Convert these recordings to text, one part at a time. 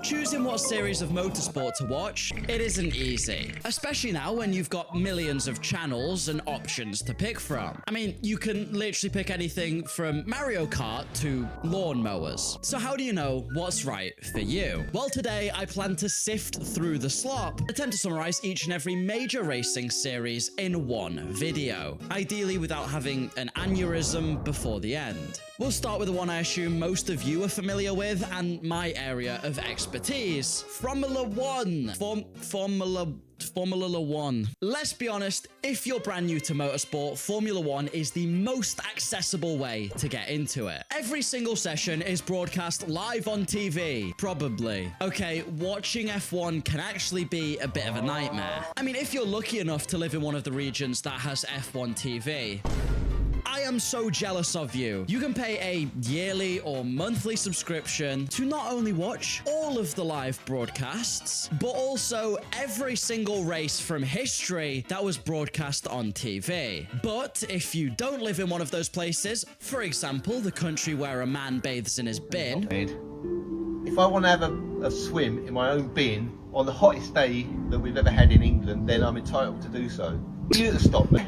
Choosing what series of motorsport to watch, it isn't easy. Especially now when you've got millions of channels and options to pick from. I mean, you can literally pick anything from Mario Kart to lawnmowers. So how do you know what's right for you? Well, today I plan to sift through the slop, attempt to summarize each and every major racing series in one video, ideally without having an aneurysm before the end. We'll start with the one I assume most of you are familiar with and my area of expertise, Formula One. Formula One. Let's be honest, if you're brand new to motorsport, Formula One is the most accessible way to get into it. Every single session is broadcast live on TV, probably. Okay, watching F1 can actually be a bit of a nightmare. I mean, if you're lucky enough to live in one of the regions that has F1 TV, I am so jealous of you. You can pay a yearly or monthly subscription to not only watch all of the live broadcasts, but also every single race from history that was broadcast on TV. But if you don't live in one of those places, for example, the country where a man bathes in his bin. If I want to have a swim in my own bin on the hottest day that we've ever had in England, then I'm entitled to do so. You to stop me.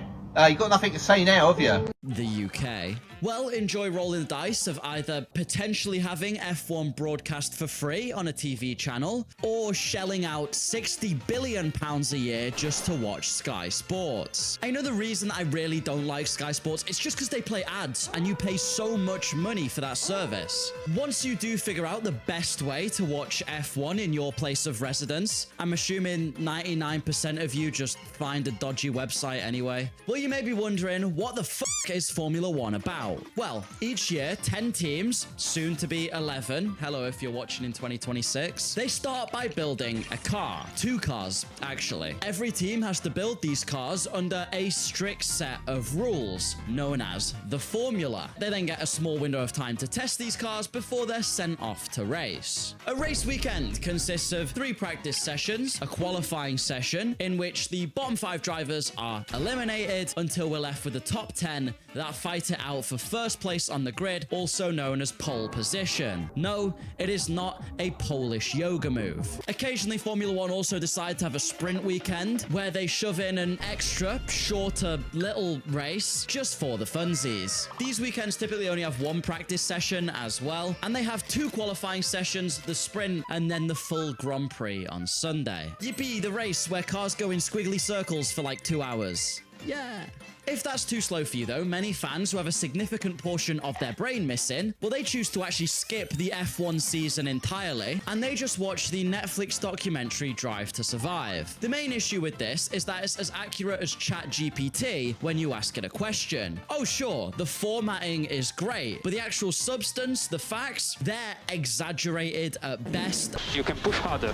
You've got nothing to say now, have you? The UK. Well, enjoy rolling the dice of either potentially having F1 broadcast for free on a TV channel or shelling out £60 billion a year just to watch Sky Sports. I know the reason I really don't like Sky Sports is just because they play ads and you pay so much money for that service. Once you do figure out the best way to watch F1 in your place of residence, I'm assuming 99% of you just find a dodgy website anyway. Well, you may be wondering, what the fuck is Formula One about? Well, each year, 10 teams, soon to be 11, hello if you're watching in 2026, they start by building a car. 2 cars, actually. Every team has to build these cars under a strict set of rules, known as the formula. They then get a small window of time to test these cars before they're sent off to race. A race weekend consists of 3 practice sessions, a qualifying session, in which the bottom 5 drivers are eliminated until we're left with the top 10 that fight it out for first place on the grid, also known as pole position. No, it is not a Polish yoga move. Occasionally, Formula One also decide to have a sprint weekend where they shove in an extra, shorter little race just for the funsies. These weekends typically only have 1 practice session as well, and they have 2 qualifying sessions, the sprint and then the full Grand Prix on Sunday. Yippee, the race where cars go in squiggly circles for like 2 hours. Yeah. If that's too slow for you though, many fans who have a significant portion of their brain missing, well, they choose to actually skip the F1 season entirely, and they just watch the Netflix documentary Drive to Survive. The main issue with this is that it's as accurate as ChatGPT when you ask it a question. Oh sure, the formatting is great, but the actual substance, the facts, they're exaggerated at best. You can push harder.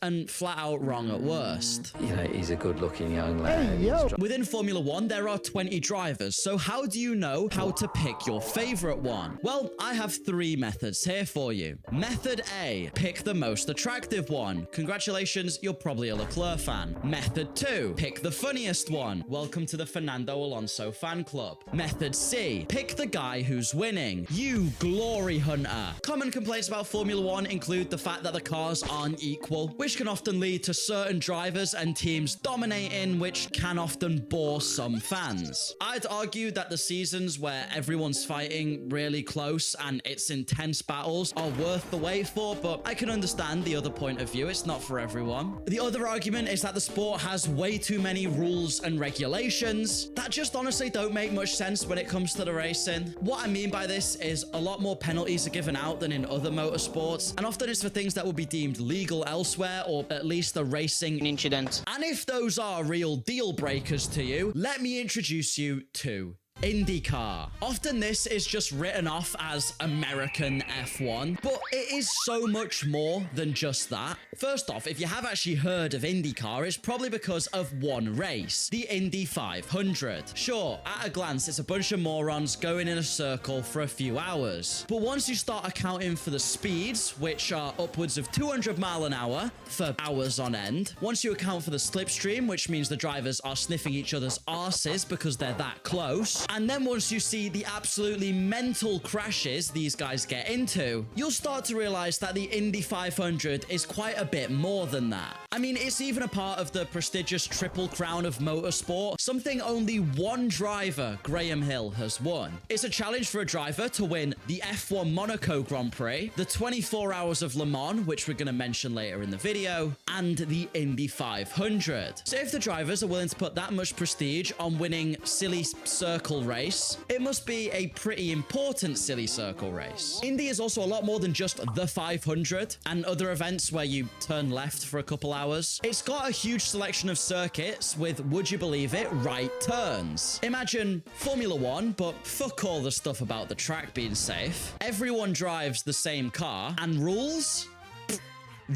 And flat out wrong at worst. You know, he's a good-looking young lad. Within Formula One, there are 20 drivers, so how do you know how to pick your favorite one? Well, I have 3 methods here for you. Method A, pick the most attractive one. Congratulations, you're probably a Leclerc fan. Method 2, pick the funniest one. Welcome to the Fernando Alonso fan club. Method C, pick the guy who's winning. You glory hunter. Common complaints about Formula One include the fact that the cars aren't equal, which can often lead to certain drivers and teams dominating, which can often bore some fans. I'd argue that the seasons where everyone's fighting really close and it's intense battles are worth the wait for, but I can understand the other point of view. It's not for everyone. The other argument is that the sport has way too many rules and regulations that just honestly don't make much sense when it comes to the racing. What I mean by this is a lot more penalties are given out than in other motorsports, and often it's for things that would be deemed legal elsewhere, or at least a racing incident. And if those are real deal breakers to you, let me introduce you to IndyCar. Often this is just written off as American F1, but it is so much more than just that. First off, if you have actually heard of IndyCar, it's probably because of one race, the Indy 500. Sure, at a glance, it's a bunch of morons going in a circle for a few hours. But once you start accounting for the speeds, which are upwards of 200 miles an hour for hours on end, once you account for the slipstream, which means the drivers are sniffing each other's arses because they're that close, And then once you see the absolutely mental crashes these guys get into, you'll start to realize that the Indy 500 is quite a bit more than that. I mean, it's even a part of the prestigious Triple Crown of Motorsport, something only one driver, Graham Hill, has won. It's a challenge for a driver to win the F1 Monaco Grand Prix, the 24 Hours of Le Mans, which we're going to mention later in the video, and the Indy 500. So if the drivers are willing to put that much prestige on winning silly circle race, it must be a pretty important silly circle race. Indy is also a lot more than just the 500 and other events where you turn left for a couple hours. It's got a huge selection of circuits with, would you believe it, right turns. Imagine Formula One, but fuck all the stuff about the track being safe. Everyone drives the same car, and rules?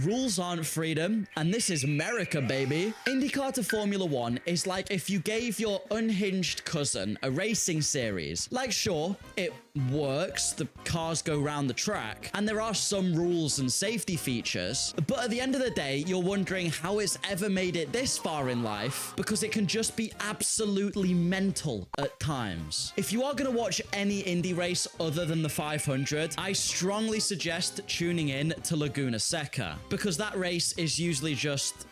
Rules aren't freedom, and this is America, baby. IndyCar to Formula One is like if you gave your unhinged cousin a racing series. Like, sure, it works, the cars go around the track, and there are some rules and safety features, but at the end of the day, you're wondering how it's ever made it this far in life, because it can just be absolutely mental at times. If you are going to watch any Indy race other than the 500, I strongly suggest tuning in to Laguna Seca, because that race is usually just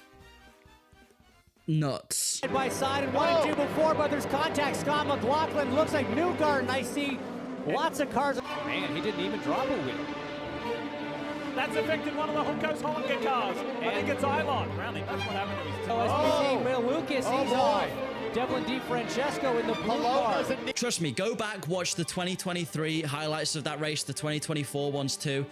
nuts. Side by side and 1 and 2 before, but there's contact. Scott McLaughlin looks like Newgarden. I see lots of cars. Man, he didn't even drop a wheel. That's affected one of the Hunkos Hollinger cars. I think it's Ilon. Rounding, that's what happened to his tires. SPC, Will Lucas, he's off. Devlin DiFrancesco in the blue car. Trust me, go back, watch the 2023 highlights of that race, the 2024 ones too.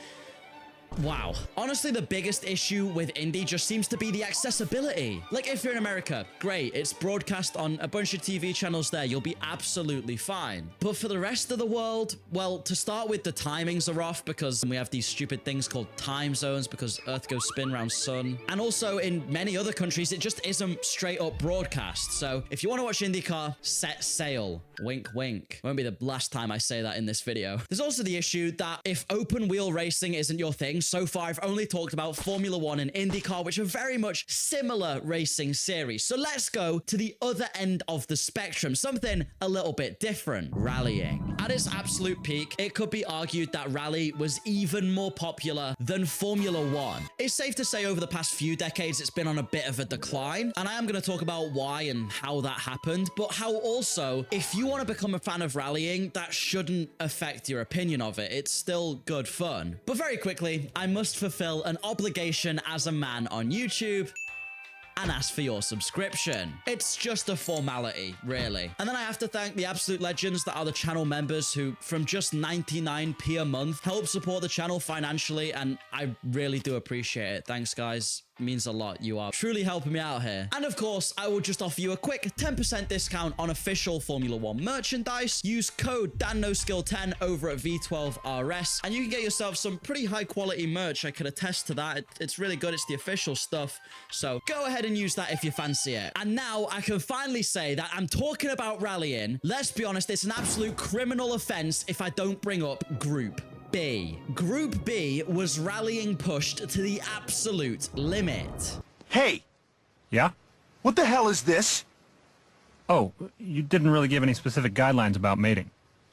Wow. Honestly, the biggest issue with Indy just seems to be the accessibility. Like, if you're in America, great. It's broadcast on a bunch of TV channels there. You'll be absolutely fine. But for the rest of the world, well, to start with, the timings are off because we have these stupid things called time zones because Earth goes spin around sun. And also in many other countries, it just isn't straight up broadcast. So if you want to watch IndyCar, set sail. Wink, wink. Won't be the last time I say that in this video. There's also the issue that if open wheel racing isn't your thing, so far I've only talked about Formula One and IndyCar, which are very much similar racing series. So let's go to the other end of the spectrum, something a little bit different, rallying. At its absolute peak, it could be argued that rally was even more popular than Formula One. It's safe to say over the past few decades, it's been on a bit of a decline, and I am going to talk about why and how that happened, but how also, if you want to become a fan of rallying, that shouldn't affect your opinion of it. It's still good fun. But very quickly, I must fulfill an obligation as a man on YouTube and ask for your subscription. It's just a formality, really. And then I have to thank the absolute legends that are the channel members who, from just 99p a month, help support the channel financially, and I really do appreciate it. Thanks, guys. It means a lot. You are truly helping me out here. And of course, I will just offer you a quick 10% discount on official Formula One merchandise. Use code DanNoSkill10 over at V12RS, and you can get yourself some pretty high quality merch. I can attest to that. It's really good. It's the official stuff. So go ahead and use that if you fancy it. And now I can finally say that I'm talking about rallying. Let's be honest, it's an absolute criminal offense if I don't bring up Group B. Group B was rallying pushed to the absolute limit. Hey! Yeah? What the hell is this? Oh, you didn't really give any specific guidelines about mating.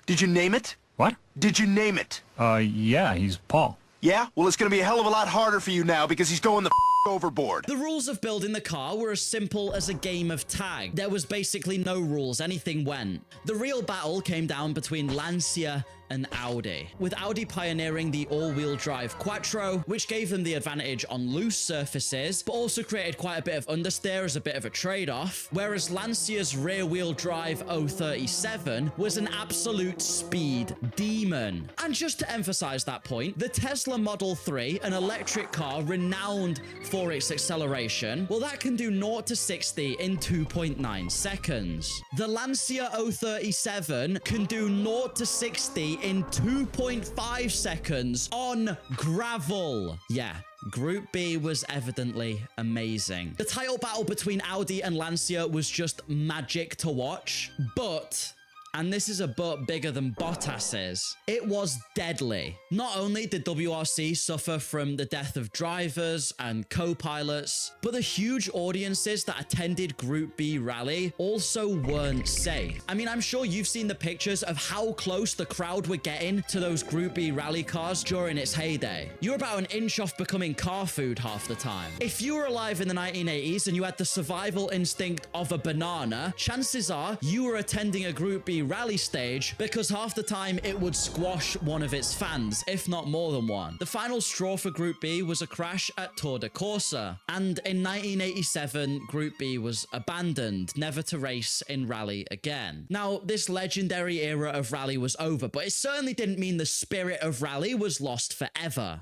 Did you name it? What? Did you name it? Yeah, he's Paul. Yeah? Well, it's gonna be a hell of a lot harder for you now because he's going the overboard. The rules of building the car were as simple as a game of tag. There was basically no rules, anything went. The real battle came down between Lancia and Audi, with Audi pioneering the all-wheel drive Quattro, which gave them the advantage on loose surfaces, but also created quite a bit of understeer as a bit of a trade-off, whereas Lancia's rear-wheel drive 037 was an absolute speed demon. And just to emphasize that point, the Tesla Model 3, an electric car renowned for its acceleration, well, that can do 0 to 60 in 2.9 seconds. The Lancia 037 can do 0 to 60 in 2.5 seconds on gravel. Yeah. Group B was evidently amazing. The title battle between Audi and Lancia was just magic to watch, but and this is a but bigger than Bottas's. It was deadly. Not only did WRC suffer from the death of drivers and co-pilots, but the huge audiences that attended Group B Rally also weren't safe. I mean, I'm sure you've seen the pictures of how close the crowd were getting to those Group B Rally cars during its heyday. You're about an inch off becoming car food half the time. If you were alive in the 1980s and you had the survival instinct of a banana, chances are you were attending a Group B Rally stage because half the time it would squash one of its fans, if not more than one. The final straw for Group B was a crash at Tour de Corsa, and in 1987, Group B was abandoned, never to race in rally again. Now, this legendary era of rally was over, but it certainly didn't mean the spirit of rally was lost forever.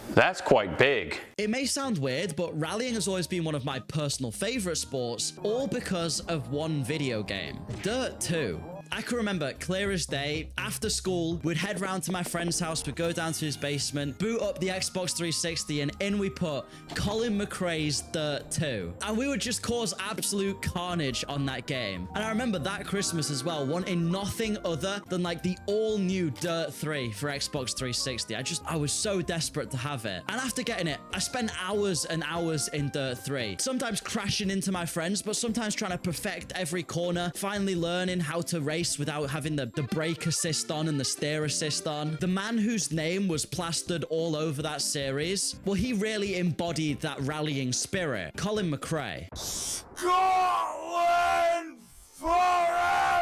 That's quite big. It may sound weird, but rallying has always been one of my personal favorite sports, all because of one video game, Dirt 2. I can remember clear as day, after school, we'd head round to my friend's house, we'd go down to his basement, boot up the Xbox 360, and in we put Colin McRae's Dirt 2. And we would just cause absolute carnage on that game. And I remember that Christmas as well, wanting nothing other than like the all-new Dirt 3 for Xbox 360. I was so desperate to have it. And after getting it, I spent hours and hours in Dirt 3. Sometimes crashing into my friends, but sometimes trying to perfect every corner, finally learning how to race without having the brake assist on and the steer assist on. The man whose name was plastered all over that series, well, he really embodied that rallying spirit. Colin McRae. Scotland forever!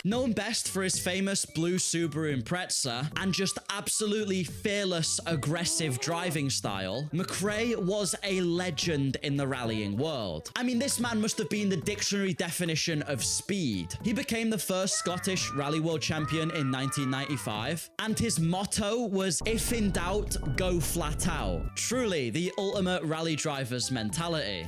Known best for his famous blue Subaru Impreza and just absolutely fearless, aggressive driving style, McRae was a legend in the rallying world. I mean, this man must have been the dictionary definition of speed. He became the first Scottish Rally World Champion in 1995, and his motto was, "If in doubt, go flat out." Truly, the ultimate rally driver's mentality.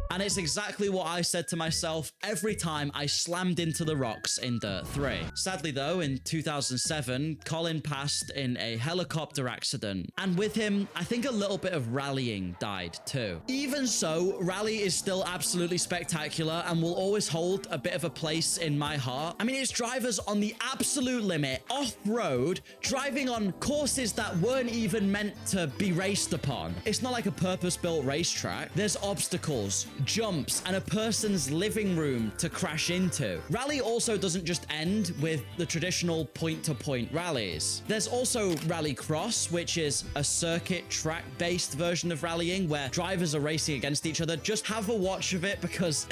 And it's exactly what I said to myself every time I slammed into the rocks in Dirt 3. Sadly though, in 2007, Colin passed in a helicopter accident. And with him, I think a little bit of rallying died too. Even so, rally is still absolutely spectacular and will always hold a bit of a place in my heart. I mean, it's drivers on the absolute limit, off-road, driving on courses that weren't even meant to be raced upon. It's not like a purpose-built racetrack. There's obstacles, jumps, and a person's living room to crash into. Rally also doesn't just end with the traditional point-to-point rallies. There's also Rallycross, which is a circuit track-based version of rallying where drivers are racing against each other. Just have a watch of it because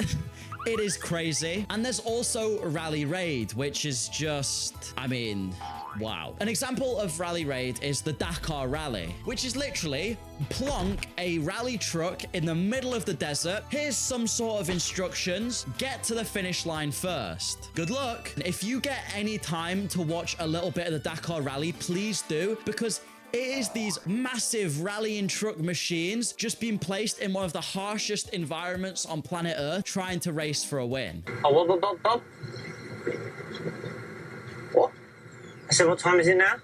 it is crazy. And there's also Rally Raid, which is just, I mean, wow. An example of Rally Raid is the Dakar Rally, which is literally plonk a rally truck in the middle of the desert. Here's some sort of instructions. Get to the finish line first. Good luck. If you get any time to watch a little bit of the Dakar Rally, please do, because it is these massive rallying truck machines just being placed in one of the harshest environments on planet Earth, trying to race for a win. Oh, what? What? I said, what time is it now?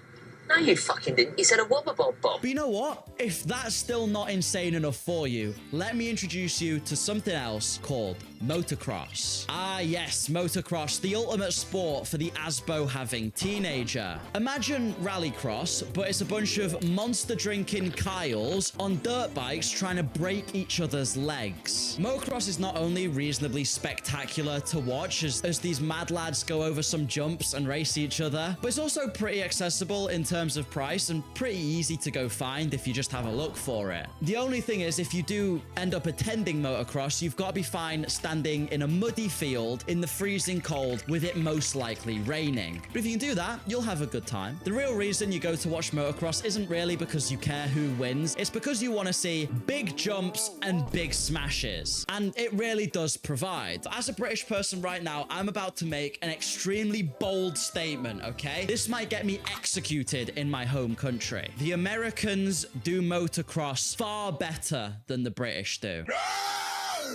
No, you fucking didn't. You said a wobber bob bob. But you know what? If that's still not insane enough for you, let me introduce you to something else called Motocross. Ah yes, Motocross, the ultimate sport for the ASBO-having teenager. Imagine Rallycross, but it's a bunch of monster-drinking Kyles on dirt bikes trying to break each other's legs. Motocross is not only reasonably spectacular to watch as these mad lads go over some jumps and race each other, but it's also pretty accessible in terms of price and pretty easy to go find if you just have a look for it. The only thing is, if you do end up attending motocross, you've got to be fine standing in a muddy field in the freezing cold with it most likely raining. But if you can do that, you'll have a good time. The real reason you go to watch motocross isn't really because you care who wins. It's because you want to see big jumps and big smashes. And it really does provide. As a British person right now, I'm about to make an extremely bold statement, okay? This might get me executed in my home country. The Americans do motocross far better than the British do.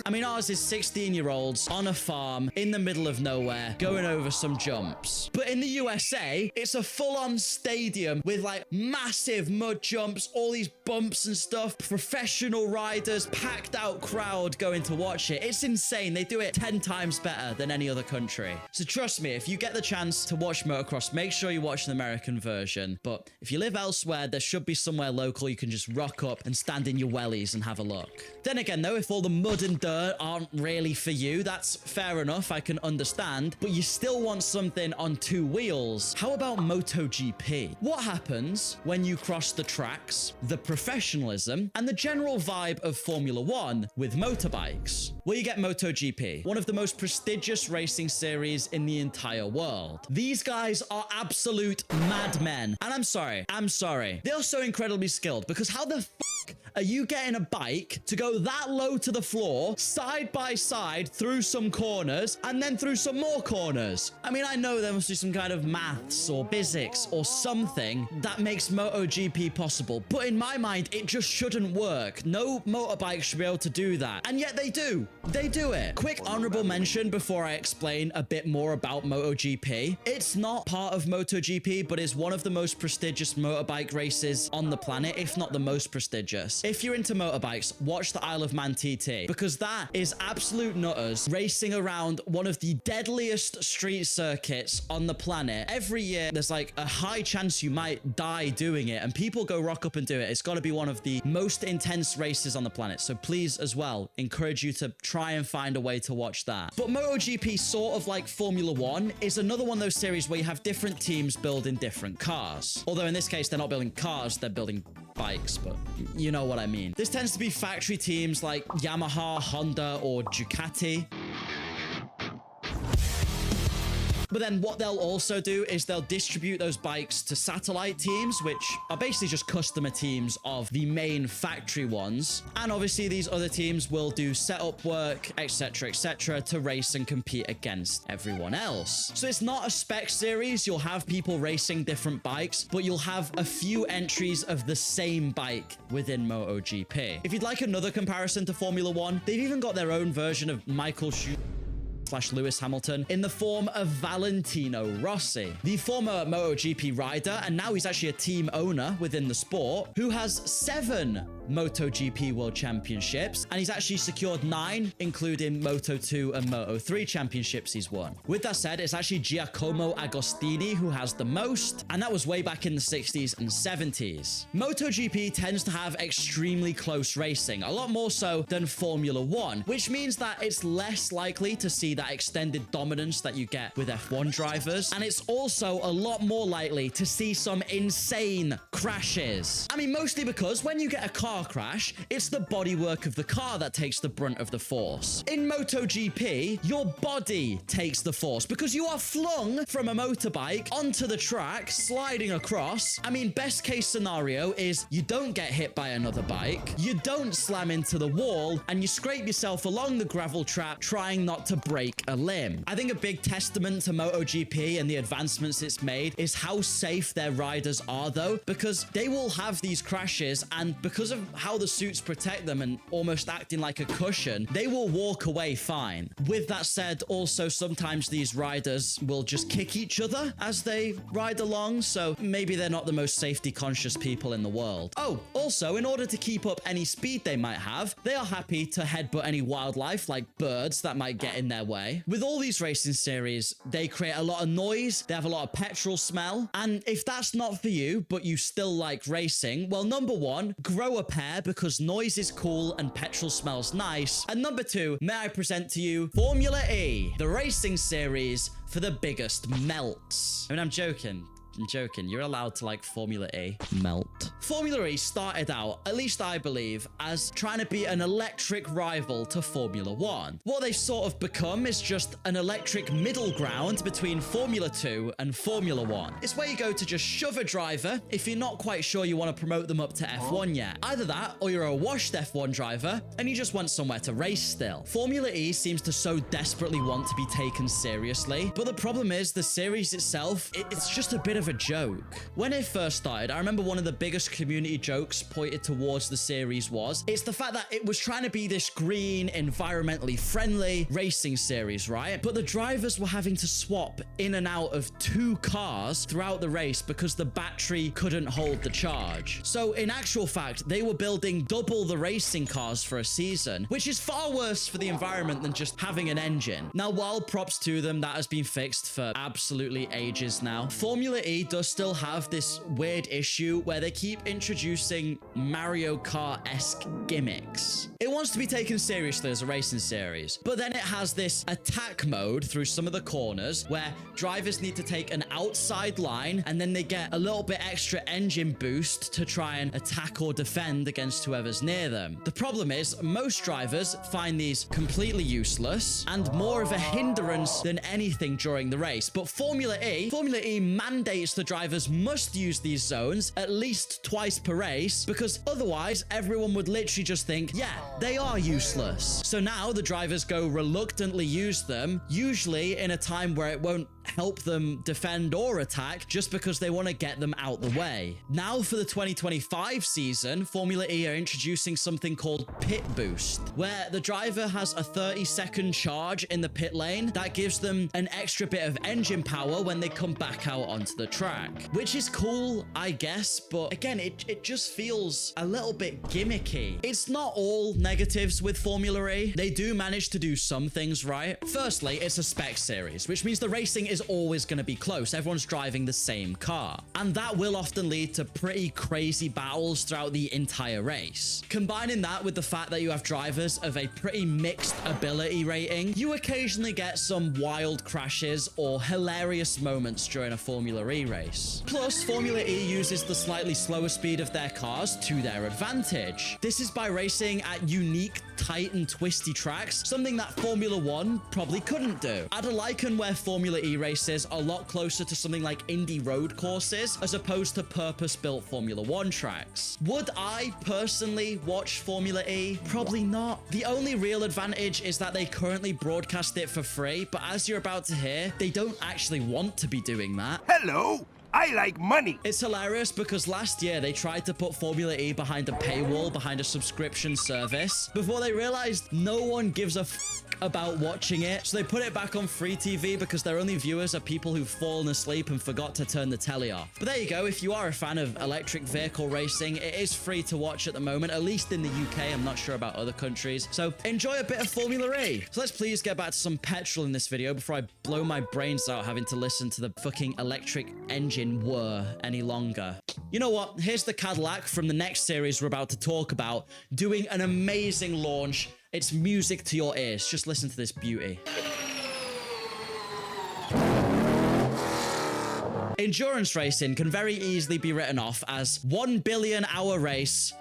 I mean, ours is 16-year-olds on a farm in the middle of nowhere going over some jumps. But in the USA, it's a full-on stadium with like massive mud jumps, all these bumps and stuff, professional riders, packed out crowd going to watch it. It's insane. They do it 10 times better than any other country. So trust me, if you get the chance to watch motocross, make sure you watch the American version. But if you live elsewhere, there should be somewhere local you can just rock up and stand in your wellies and have a look. Then again, though, if all the mud and dirt aren't really for you, that's fair enough. I can understand. But you still want something on two wheels. How about MotoGP? What happens when you cross the tracks, the professionalism, and the general vibe of Formula One with motorbikes? Well, you get MotoGP, one of the most prestigious racing series in the entire world. These guys are absolute madmen. And I'm sorry. They are so incredibly skilled, because how the fuck are you getting a bike to go that low to the floor, side by side, through some corners, and then through some more corners? I mean, I know there must be some kind of maths or physics or something that makes MotoGP possible, but in my mind, it just shouldn't work. No motorbike should be able to do that. And yet they do. They do it. Quick honorable mention before I explain a bit more about MotoGP. It's not part of MotoGP, but is one of the most prestigious motorbike races on the planet, if not the most prestigious. If you're into motorbikes, watch the Isle of Man TT, because that is absolute nutters racing around one of the deadliest street circuits on the planet. Every year, there's like a high chance you might die doing it, and people go rock up and do it. It's got to be one of the most intense races on the planet. So please, as well, encourage you to try and find a way to watch that. But MotoGP, sort of like Formula One, is another one of those series where you have different teams building different cars. Although in this case, they're not building cars, they're building bikes, but you know what I mean. This tends to be factory teams like Yamaha, Honda, or Ducati. But then what they'll also do is they'll distribute those bikes to satellite teams, which are basically just customer teams of the main factory ones. And obviously these other teams will do setup work, etc., to race and compete against everyone else. So it's not a spec series. You'll have people racing different bikes, but you'll have a few entries of the same bike within MotoGP. If you'd like another comparison to Formula One, they've even got their own version of Michael Lewis Hamilton in the form of Valentino Rossi, the former MotoGP rider, and now he's actually a team owner within the sport, who has 7 MotoGP World Championships, and he's actually secured 9, including Moto2 and Moto3 championships he's won. With that said, it's actually Giacomo Agostini who has the most, and that was way back in the 60s and 70s. MotoGP tends to have extremely close racing, a lot more so than Formula One, which means that it's less likely to see that extended dominance that you get with F1 drivers, and it's also a lot more likely to see some insane crashes. I mean, mostly because when you get a car crash, it's the bodywork of the car that takes the brunt of the force. In MotoGP, your body takes the force because you are flung from a motorbike onto the track, sliding across. I mean, best case scenario is you don't get hit by another bike, you don't slam into the wall, and you scrape yourself along the gravel trap trying not to break a limb. I think a big testament to MotoGP and the advancements it's made is how safe their riders are, though, because they will have these crashes, and because of how the suits protect them and almost acting like a cushion, they will walk away fine. With that said, also sometimes these riders will just kick each other as they ride along, so maybe they're not the most safety conscious people in the world. Oh, also, in order to keep up any speed they might have, they are happy to headbutt any wildlife like birds that might get in their way. With all these racing series, they create a lot of noise, they have a lot of petrol smell, and if that's not for you, but you still like racing, well, number 1, grow a pair, because noise is cool and petrol smells nice. And number 2, may I present to you Formula E, the racing series for the biggest melts. I mean, I'm joking. You're allowed to like Formula E. Melt. Formula E started out, at least I believe, as trying to be an electric rival to Formula One. What they've sort of become is just an electric middle ground between Formula 2 and Formula 1. It's where you go to just shove a driver if you're not quite sure you want to promote them up to F1 yet. Either that, or you're a washed F1 driver and you just want somewhere to race still. Formula E seems to so desperately want to be taken seriously, but the problem is the series itself, it's just a bit of a joke. When it first started, I remember one of the biggest most community jokes pointed towards the series was, it's the fact that it was trying to be this green, environmentally friendly racing series, right? But the drivers were having to swap in and out of 2 cars throughout the race because the battery couldn't hold the charge. So in actual fact, they were building double the racing cars for a season, which is far worse for the environment than just having an engine. Now, while props to them, that has been fixed for absolutely ages now. Formula E does still have this weird issue where they keep introducing Mario Kart-esque gimmicks. It wants to be taken seriously as a racing series, but then it has this attack mode through some of the corners where drivers need to take an outside line and then they get a little bit extra engine boost to try and attack or defend against whoever's near them. The problem is most drivers find these completely useless and more of a hindrance than anything during the race. But Formula E mandates the drivers must use these zones at least twice per race because otherwise everyone would literally just think, yeah, they are useless. So now the drivers go reluctantly use them, usually in a time where it won't help them defend or attack just because they want to get them out the way. Now for the 2025 season, Formula E are introducing something called Pit Boost, where the driver has a 30-second charge in the pit lane that gives them an extra bit of engine power when they come back out onto the track, which is cool, I guess, but again, it just feels a little bit gimmicky. It's not all negatives with Formula E. They do manage to do some things right. Firstly, it's a spec series, which means the racing is always going to be close. Everyone's driving the same car, and that will often lead to pretty crazy battles throughout the entire race. Combining that with the fact that you have drivers of a pretty mixed ability rating, you occasionally get some wild crashes or hilarious moments during a Formula E race. Plus, Formula E uses the slightly slower speed of their cars to their advantage. This is by racing at unique, tight and twisty tracks, something that Formula 1 probably couldn't do. I'd liken where Formula E races a lot closer to something like Indy road courses as opposed to purpose-built Formula 1 tracks. Would I personally watch Formula E? Probably not. The only real advantage is that they currently broadcast it for free, but as you're about to hear, they don't actually want to be doing that. Hello, I like money. It's hilarious because last year they tried to put Formula E behind a paywall, behind a subscription service, before they realized no one gives a about watching it. So they put it back on free TV because their only viewers are people who've fallen asleep and forgot to turn the telly off. But there you go. If you are a fan of electric vehicle racing, it is free to watch at the moment, at least in the UK. I'm not sure about other countries. So enjoy a bit of Formula E. So let's please get back to some petrol in this video before I blow my brains out having to listen to the fucking electric engine whir any longer. You know what? Here's the Cadillac from the next series we're about to talk about, doing an amazing launch. It's music to your ears. Just listen to this beauty. Endurance racing can very easily be written off as 1 billion hour race.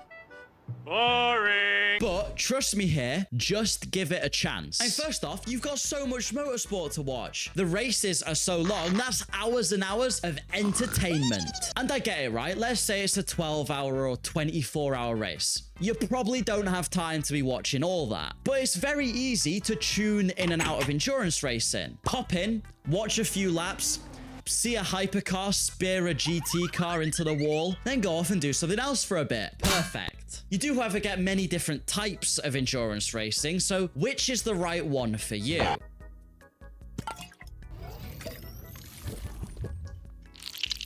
Boring. But trust me here, just give it a chance. And first off, you've got so much motorsport to watch. The races are so long, that's hours and hours of entertainment. And I get it, right? Let's say it's a 12-hour or 24-hour race. You probably don't have time to be watching all that. But it's very easy to tune in and out of endurance racing. Pop in, watch a few laps, see a hypercar spear a GT car into the wall, then go off and do something else for a bit. Perfect. You do, however, get many different types of endurance racing, so which is the right one for you?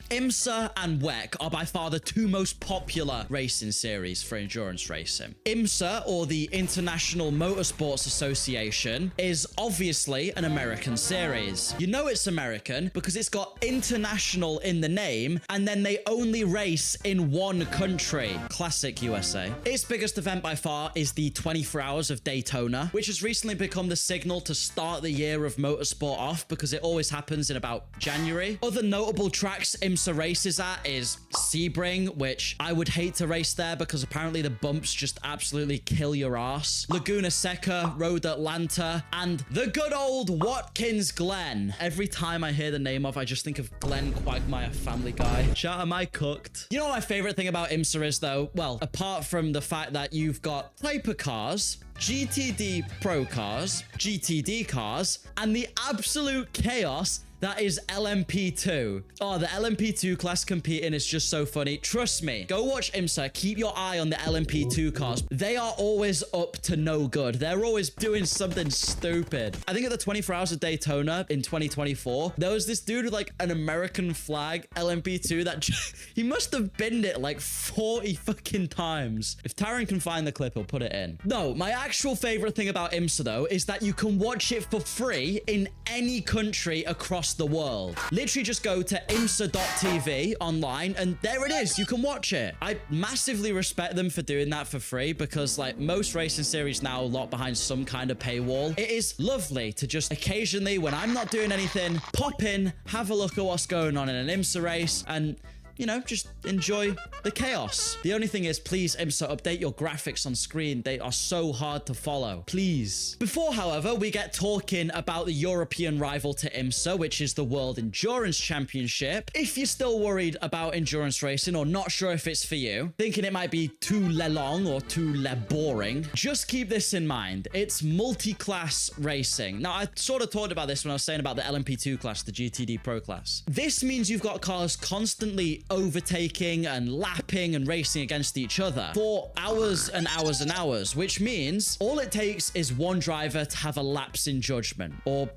IMSA and WEC are by far the two most popular racing series for endurance racing. IMSA, or the International Motorsports Association, is obviously an American series. You know it's American because it's got international in the name, and then they only race in one country. Classic USA. Its biggest event by far is the 24 Hours of Daytona, which has recently become the signal to start the year of motorsport off because it always happens in about January. Other notable tracks IMSA races at is Sebring, which I would hate to race there because apparently the bumps just absolutely kill your ass. Laguna Seca, Road Atlanta, and the good old Watkins Glen. Every time I hear the name of, I just think of Glenn Quagmire, Family Guy. Chat, am I cooked? You know what my favorite thing about IMSA is though? Well, apart from the fact that you've got hypercars, GTD Pro cars, GTD cars, and the absolute chaos That is LMP2. Oh, the LMP2 class competing is just so funny. Trust me, go watch IMSA. Keep your eye on the LMP2 cars. They are always up to no good. They're always doing something stupid. I think at the 24 Hours of Daytona in 2024, there was this dude with like an American flag LMP2 that he must have binned it like 40 fucking times. If Taron can find the clip, he'll put it in. No, my actual favorite thing about IMSA though is that you can watch it for free in any country across the world. Literally just go to imsa.tv online and there it is. You can watch it. I massively respect them for doing that for free because like most racing series now lock behind some kind of paywall. It is lovely to just occasionally, when I'm not doing anything, pop in, have a look at what's going on in an IMSA race and, you know, just enjoy the chaos. The only thing is, please, IMSA, update your graphics on screen. They are so hard to follow. Please. Before, however, we get talking about the European rival to IMSA, which is the World Endurance Championship. If you're still worried about endurance racing or not sure if it's for you, thinking it might be too long or too boring, just keep this in mind. It's multi-class racing. Now, I sort of talked about this when I was saying about the LMP2 class, the GTD Pro class. This means you've got cars constantly overtaking and lapping and racing against each other for hours and hours and hours, which means all it takes is one driver to have a lapse in judgment or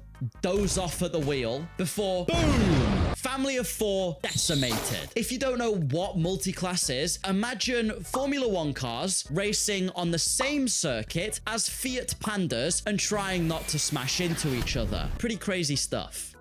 doze off at the wheel before boom, family of four decimated. If you don't know what multi-class is, imagine Formula One cars racing on the same circuit as Fiat Pandas and trying not to smash into each other. Pretty crazy stuff.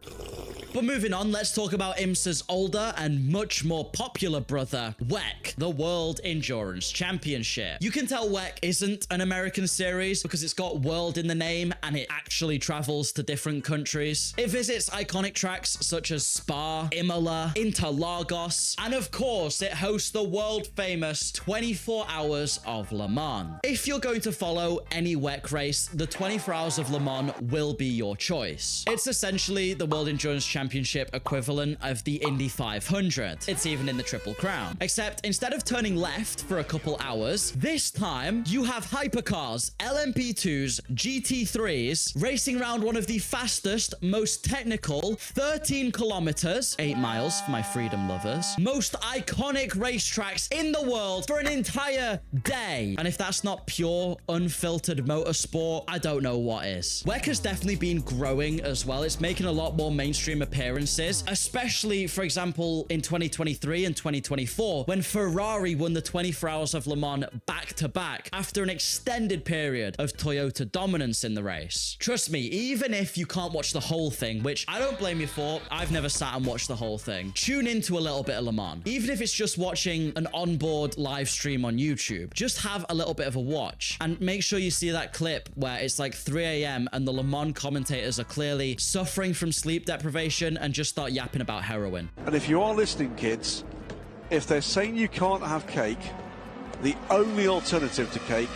But moving on, let's talk about IMSA's older and much more popular brother, WEC, the World Endurance Championship. You can tell WEC isn't an American series because it's got world in the name and it actually travels to different countries. It visits iconic tracks such as Spa, Imola, Interlagos, and of course, it hosts the world famous 24 Hours of Le Mans. If you're going to follow any WEC race, the 24 Hours of Le Mans will be your choice. It's essentially the World Endurance Championship equivalent of the Indy 500. It's even in the Triple Crown. Except instead of turning left for a couple hours, this time you have hypercars, LMP2s, GT3s, racing around one of the fastest, most technical, 13 kilometers, 8 miles for my freedom lovers, most iconic racetracks in the world for an entire day. And if that's not pure, unfiltered motorsport, I don't know what is. WEC has definitely been growing as well. It's making a lot more mainstream appearances, especially, for example, in 2023 and 2024, when Ferrari won the 24 Hours of Le Mans back-to-back after an extended period of Toyota dominance in the race. Trust me, even if you can't watch the whole thing, which I don't blame you for, I've never sat and watched the whole thing, tune into a little bit of Le Mans. Even if it's just watching an onboard live stream on YouTube, just have a little bit of a watch and make sure you see that clip where it's like 3 a.m. and the Le Mans commentators are clearly suffering from sleep deprivation and just start yapping about heroin. And if you are listening, kids, if they're saying you can't have cake, the only alternative to cake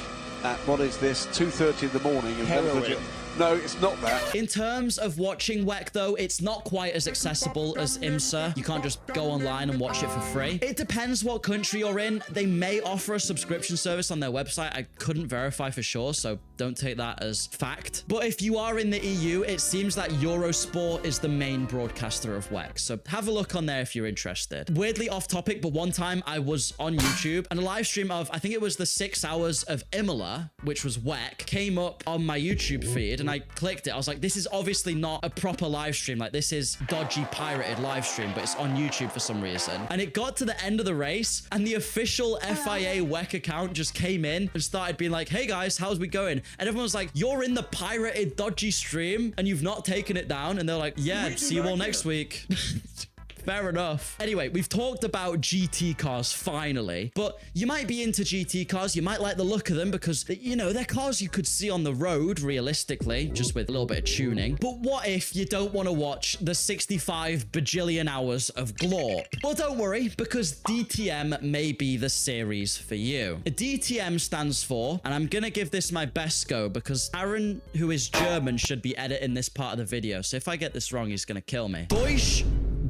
at what is this 2:30 in the morning and Heroin. No, it's not that. In terms of watching WEC, though, it's not quite as accessible as IMSA. You can't just go online and watch it for free. It depends what country you're in. They may offer a subscription service on their website. I couldn't verify for sure, so don't take that as fact. But if you are in the EU, it seems that Eurosport is the main broadcaster of WEC, so have a look on there if you're interested. Weirdly off topic, but one time I was on YouTube and a live stream of, I think it was the 6 Hours of Imola, which was WEC, came up on my YouTube feed, and I clicked it. I was like, this is obviously not a proper live stream. Like, this is dodgy pirated live stream, but it's on YouTube for some reason. And it got to the end of the race and the official FIA WEC account just came in and started being like, hey guys, how's we going? And everyone was like, you're in the pirated dodgy stream and you've not taken it down. And they're like, yeah, see you all next week. Fair enough. Anyway, we've talked about GT cars finally, but you might be into GT cars. You might like the look of them because, you know, they're cars you could see on the road realistically, just with a little bit of tuning. But what if you don't want to watch the 65 bajillion hours of glorp? Well, don't worry, because DTM may be the series for you. DTM stands for, and I'm going to give this my best go because Aaron, who is German, should be editing this part of the video. So if I get this wrong, he's going to kill me.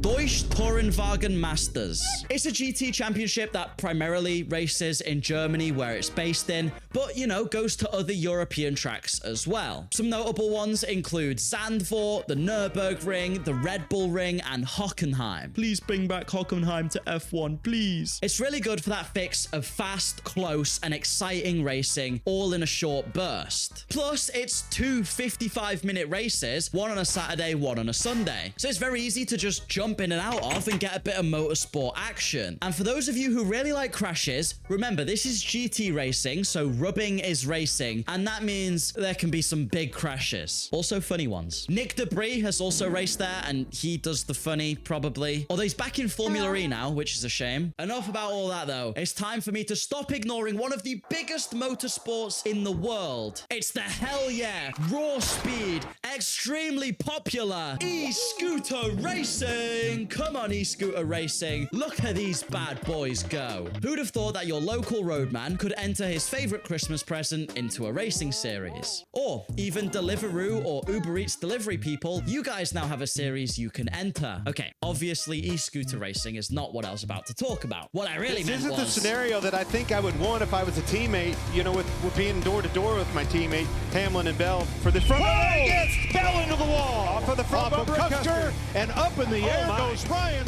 Deutsche Tourenwagen Masters. It's a GT championship that primarily races in Germany, where it's based in, but, you know, goes to other European tracks as well. Some notable ones include Zandvoort, the Nürburgring, the Red Bull Ring, and Hockenheim. Please bring back Hockenheim to F1, please. It's really good for that fix of fast, close, and exciting racing, all in a short burst. Plus, it's two 55-minute races, one on a Saturday, one on a Sunday. So it's very easy to just jump in and out of and get a bit of motorsport action. And for those of you who really like crashes, remember, this is GT racing, so rubbing is racing, and that means there can be some big crashes. Also funny ones. Nick Debris has also raced there, and he does the funny, probably. Although he's back in Formula E now, which is a shame. Enough about all that, though. It's time for me to stop ignoring one of the biggest motorsports in the world. It's the hell yeah, raw speed, extremely popular e-scooter racing. Come on, e-scooter racing. Look at these bad boys go. Who'd have thought that your local roadman could enter his favorite Christmas present into a racing series? Or even Deliveroo or Uber Eats delivery people, you guys now have a series you can enter. Okay, obviously e-scooter racing is not what I was about to talk about. What I really meant was... This isn't the scenario that I think I would want if I was a teammate, you know, with being door-to-door with my teammate, Hamlin and Bell, for this front. Oh, gets Bell into the wall. Off of the front bumper, Custer, and up in the air goes Ryan.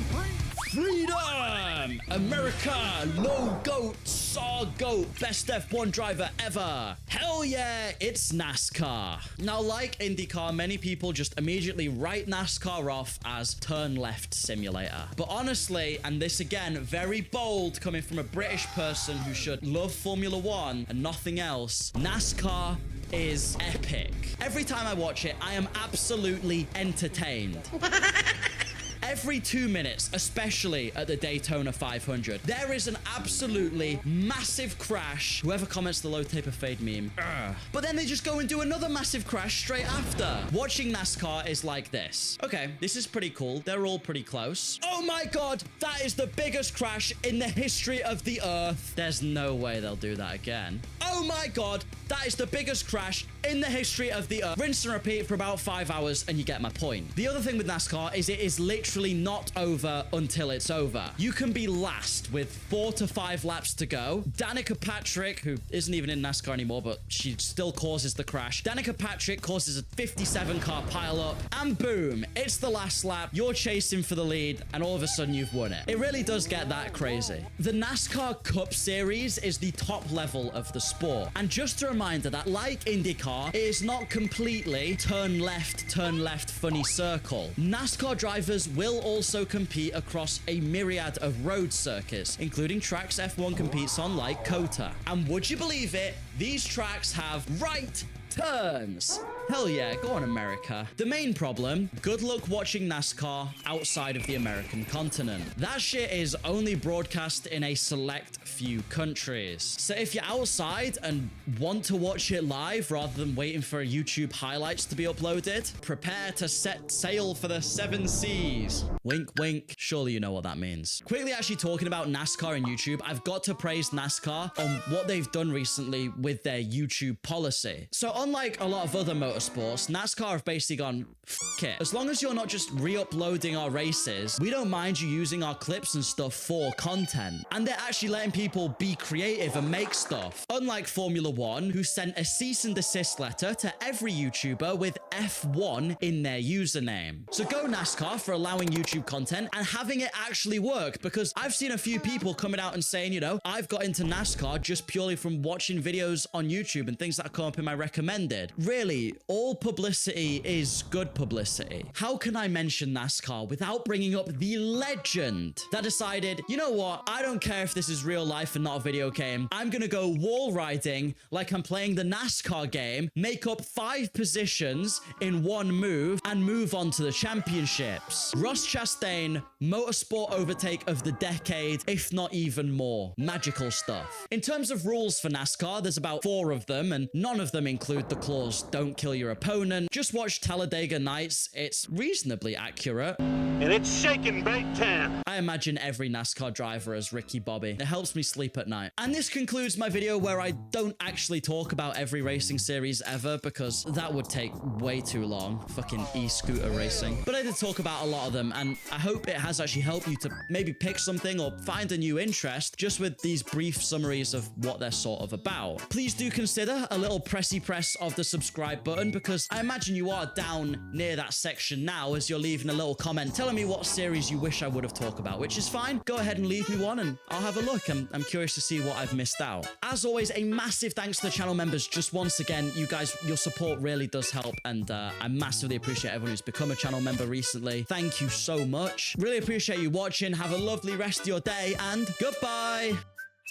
Freedom! America! Low goat! Saw goat! Best F1 driver ever! Hell yeah! It's NASCAR. Now, like IndyCar, many people just immediately write NASCAR off as turn left simulator. But honestly, and this again, very bold coming from a British person who should love Formula One and nothing else, NASCAR is epic. Every time I watch it, I am absolutely entertained. Every 2 minutes, especially at the Daytona 500, there is an absolutely massive crash. Whoever comments the low taper fade meme. But then they just go and do another massive crash straight after. Watching NASCAR is like this. Okay, this is pretty cool. They're all pretty close. Oh my God, that is the biggest crash in the history of the Earth. There's no way they'll do that again. Oh my God, that is the biggest crash in the history of the Earth. Rinse and repeat for about 5 hours and you get my point. The other thing with NASCAR is it is literally not over until it's over. You can be last with 4 to 5 laps to go. Danica Patrick, who isn't even in NASCAR anymore, but she still causes the crash. Danica Patrick causes a 57 car pileup, and boom, it's the last lap. You're chasing for the lead, and all of a sudden you've won it. It really does get that crazy. The NASCAR Cup Series is the top level of the sport. And just a reminder that, like IndyCar, it is not completely turn left funny circle. NASCAR drivers will also compete across a myriad of road circuits, including tracks F1 competes on, like COTA. And would you believe it? These tracks have right turns. Hell yeah, go on, America. The main problem, good luck watching NASCAR outside of the American continent. That shit is only broadcast in a select few countries. So if you're outside and want to watch it live rather than waiting for YouTube highlights to be uploaded, prepare to set sail for the 7 seas. Wink, wink. Surely you know what that means. Quickly actually talking about NASCAR and YouTube, I've got to praise NASCAR on what they've done recently with their YouTube policy. So unlike a lot of other motorsports, NASCAR have basically gone, f it. As long as you're not just re-uploading our races, we don't mind you using our clips and stuff for content. And they're actually letting people be creative and make stuff. Unlike Formula One, who sent a cease and desist letter to every YouTuber with F1 in their username. So go NASCAR for allowing YouTube content and having it actually work, because I've seen a few people coming out and saying, you know, I've got into NASCAR just purely from watching videos on YouTube and things that come up in my recommended. Really, all publicity is good publicity. How can I mention NASCAR without bringing up the legend that decided, you know what, I don't care if this is real life and not a video game. I'm gonna go wall riding like I'm playing the NASCAR game, make up 5 positions in one move, and move on to the championships. Ross Chastain, motorsport overtake of the decade, if not even more. Magical stuff. In terms of rules for NASCAR, there's about 4 of them, and none of them include the clause, don't kill your opponent. Just watch Talladega Nights. It's reasonably accurate. and it's shaking big time. I imagine every NASCAR driver as Ricky Bobby. It helps me sleep at night. And this concludes my video where I don't actually talk about every racing series ever because that would take way too long. Fucking e-scooter racing. But I did talk about a lot of them, and I hope it has actually helped you to maybe pick something or find a new interest just with these brief summaries of what they're sort of about. Please do consider a little pressy press of the subscribe button because I imagine you are down near that section now as you're leaving a little comment telling me what series you wish I would have talked about, which is fine. Go ahead and leave me one and I'll have a look. I'm curious to see what I've missed out. As always, a massive thanks to the channel members. Just once again, you guys, your support really does help, and I massively appreciate everyone who's become a channel member recently. Thank you so much. Really appreciate you watching. Have a lovely rest of your day, and goodbye.